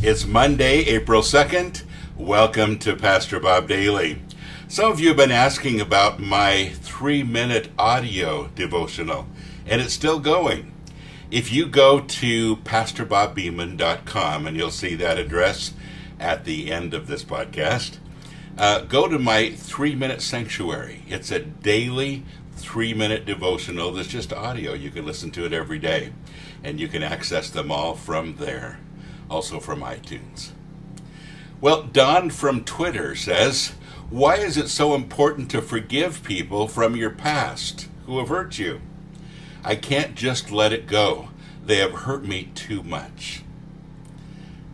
It's Monday, April 2nd. Welcome to Pastor Bob Daily. Some of you have been asking about my 3-minute audio devotional, and it's still going. If you go to pastorbobbeeman.com, and you'll see that address at the end of this podcast, go to my 3-minute sanctuary. It's a daily 3-minute devotional that's just audio. You can listen to it every day, and you can access them all from there, also from iTunes. Well, Don from Twitter says, why is it so important to forgive people from your past who have hurt you? I can't just let it go. They have hurt me too much.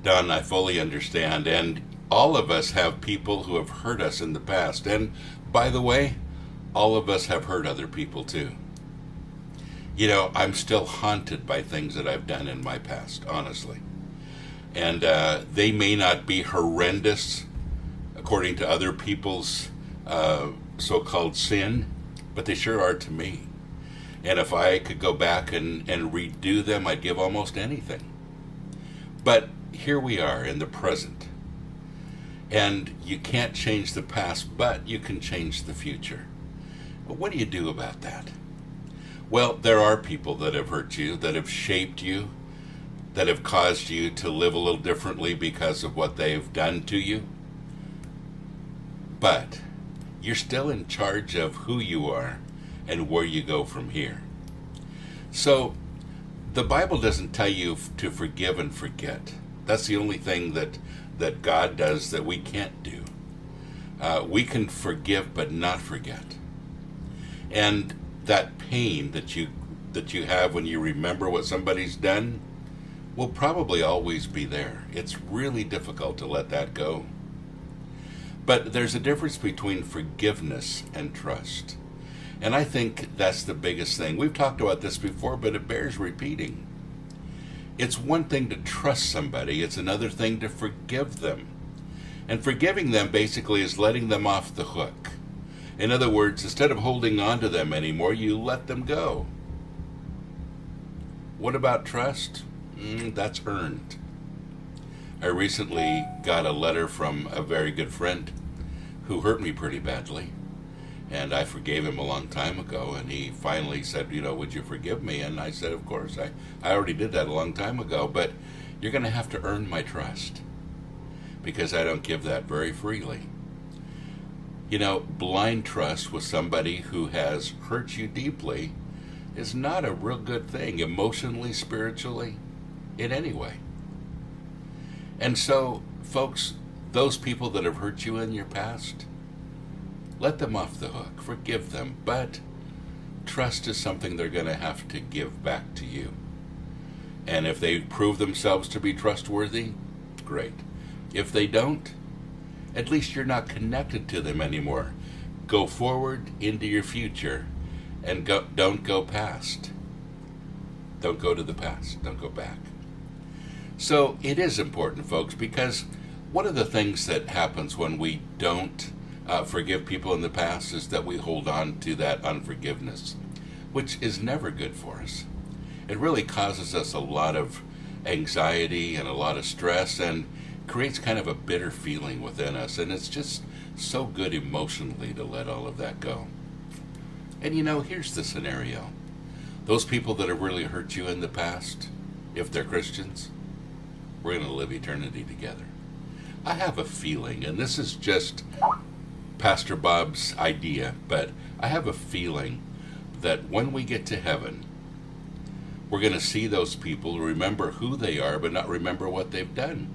Don, I fully understand, and all of us have people who have hurt us in the past, and by the way, all of us have hurt other people too. You know, I'm still haunted by things that I've done in my past, honestly. And they may not be horrendous according to other people's so-called sin, but they sure are to me. And if I could go back and redo them, I'd give almost anything. But here we are in the present. And you can't change the past, but you can change the future. But what do you do about that? Well, there are people that have hurt you, that have shaped you, that have caused you to live a little differently because of what they've done to you. But you're still in charge of who you are and where you go from here. So the Bible doesn't tell you to forgive and forget. That's the only thing that God does that we can't do. We can forgive but not forget. And that pain that you have when you remember what somebody's done will probably always be there. It's really difficult to let that go. But there's a difference between forgiveness and trust. And I think that's the biggest thing. We've talked about this before, but it bears repeating. It's one thing to trust somebody, it's another thing to forgive them. And forgiving them basically is letting them off the hook. In other words, instead of holding on to them anymore, you let them go. What about trust? That's earned. I recently got a letter from a very good friend who hurt me pretty badly. And I forgave him a long time ago, and he finally said, would you forgive me? And I said, of course, I already did that a long time ago, but you're going to have to earn my trust because I don't give that very freely. Blind trust with somebody who has hurt you deeply is not a real good thing, emotionally, spiritually, in any way. And so, folks, those people that have hurt you in your past, let them off the hook, forgive them, but trust is something they're going to have to give back to you. And if they prove themselves to be trustworthy, great. If they don't, at least you're not connected to them anymore. Go forward into your future and don't go past. Don't go to the past. Don't go back. So it is important, folks, because one of the things that happens when we don't forgive people in the past is that we hold on to that unforgiveness, which is never good for us. It really causes us a lot of anxiety and a lot of stress and creates kind of a bitter feeling within us, and it's just so good emotionally to let all of that go. And here's the scenario. Those people that have really hurt you in the past, if they're Christians, we're going to live eternity together. I have a feeling, and this is just Pastor Bob's idea, but I have a feeling that when we get to heaven, we're going to see those people, remember who they are, but not remember what they've done.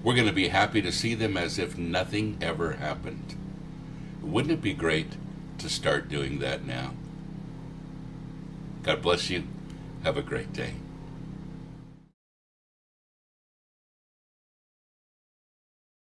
We're going to be happy to see them as if nothing ever happened. Wouldn't it be great to start doing that now? God bless you. Have a great day.